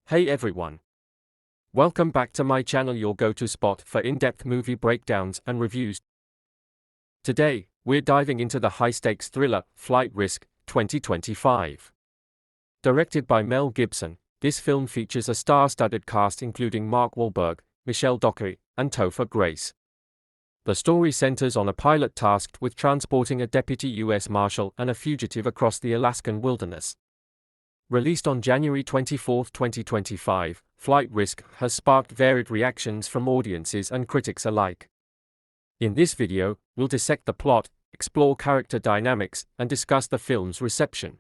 Hey everyone. Welcome back to my channel, your go-to spot for in-depth movie breakdowns and reviews. Today, we're diving into the high-stakes thriller, Flight Risk, 2025. Directed by Mel Gibson, this film features a star-studded cast including Mark Wahlberg, Michelle Dockery, and Topher Grace. The story centers on a pilot tasked with transporting a Deputy U.S. Marshal and a fugitive across the Alaskan wilderness. Released on January 24, 2025, Flight Risk has sparked varied reactions from audiences and critics alike. In this video, we'll dissect the plot, explore character dynamics, and discuss the film's reception.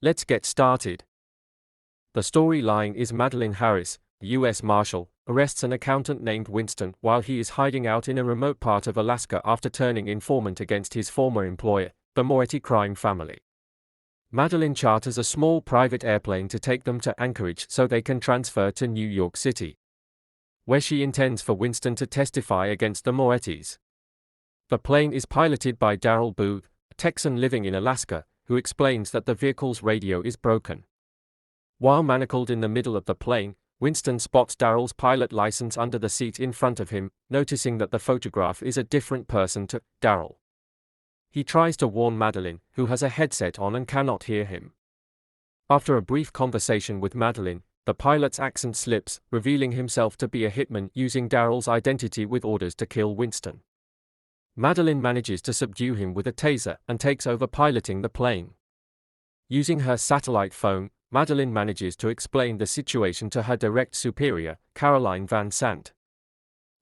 Let's get started. The storyline is Madeline Harris, a U.S. Marshal, arrests an accountant named Winston while he is hiding out in a remote part of Alaska after turning informant against his former employer, the Moretti crime family. Madeline charters a small private airplane to take them to Anchorage so they can transfer to New York City, where she intends for Winston to testify against the Morettis. The plane is piloted by Darrell Booth, a Texan living in Alaska, who explains that the vehicle's radio is broken. While manacled in the middle of the plane, Winston spots Darrell's pilot license under the seat in front of him, noticing that the photograph is a different person to Darrell. He tries to warn Madeline, who has a headset on and cannot hear him. After a brief conversation with Madeline, the pilot's accent slips, revealing himself to be a hitman using Darrell's identity with orders to kill Winston. Madeline manages to subdue him with a taser and takes over piloting the plane. Using her satellite phone, Madeline manages to explain the situation to her direct superior, Caroline Van Sant.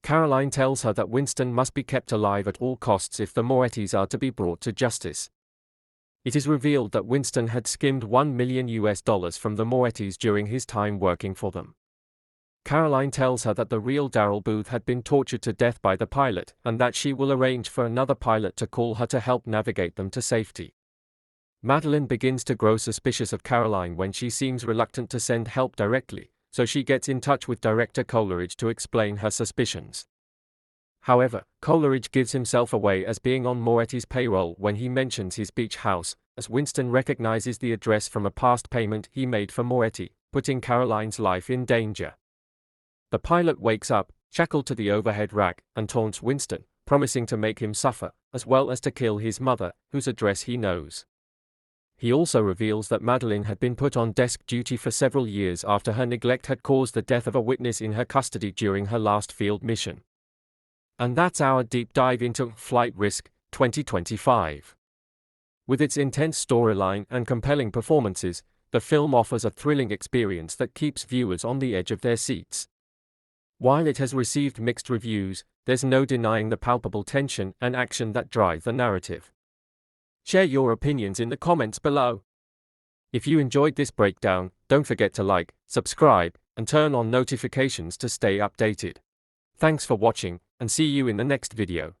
Caroline tells her that Winston must be kept alive at all costs if the Morettis are to be brought to justice. It is revealed that Winston had skimmed $1 million from the Morettis during his time working for them. Caroline tells her that the real Darrell Booth had been tortured to death by the pilot and that she will arrange for another pilot to call her to help navigate them to safety. Madeline begins to grow suspicious of Caroline when she seems reluctant to send help directly, so she gets in touch with director Coleridge to explain her suspicions. However, Coleridge gives himself away as being on Moretti's payroll when he mentions his beach house, as Winston recognizes the address from a past payment he made for Moretti, putting Caroline's life in danger. The pilot wakes up, shackled to the overhead rack, and taunts Winston, promising to make him suffer, as well as to kill his mother, whose address he knows. He also reveals that Madeline had been put on desk duty for several years after her neglect had caused the death of a witness in her custody during her last field mission. And that's our deep dive into Flight Risk, 2025. With its intense storyline and compelling performances, the film offers a thrilling experience that keeps viewers on the edge of their seats. While it has received mixed reviews, there's no denying the palpable tension and action that drive the narrative. Share your opinions in the comments below. If you enjoyed this breakdown, don't forget to like, subscribe, and turn on notifications to stay updated. Thanks for watching, and see you in the next video.